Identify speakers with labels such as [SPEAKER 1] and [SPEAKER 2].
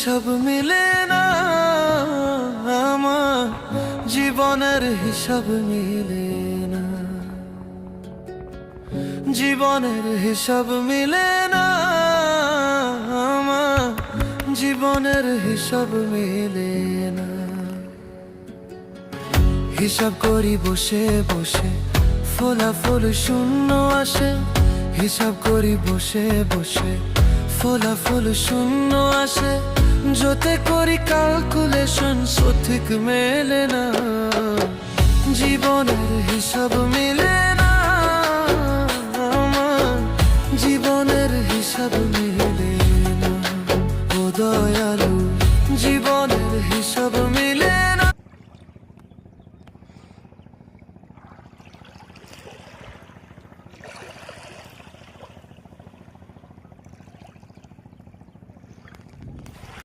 [SPEAKER 1] হিসাব মিলে না, আমার জীবনের হিসাব মিলে না, জীবনের হিসাব মিলে না, আমার জীবনের হিসাব মিলে না। হিসাব করি বসে বসে, ফলাফল শূন্য আসে। হিসাব করি বসে বসে, ফলাফল শূন্য আসে। যতে করি ক্যালকুলেশন সঠিক মেলে না, জীবনের হিসাব মিলে না, আমার জীবনের হিসাব মিলে না। ও দয়ালু, জীবনের হিসাব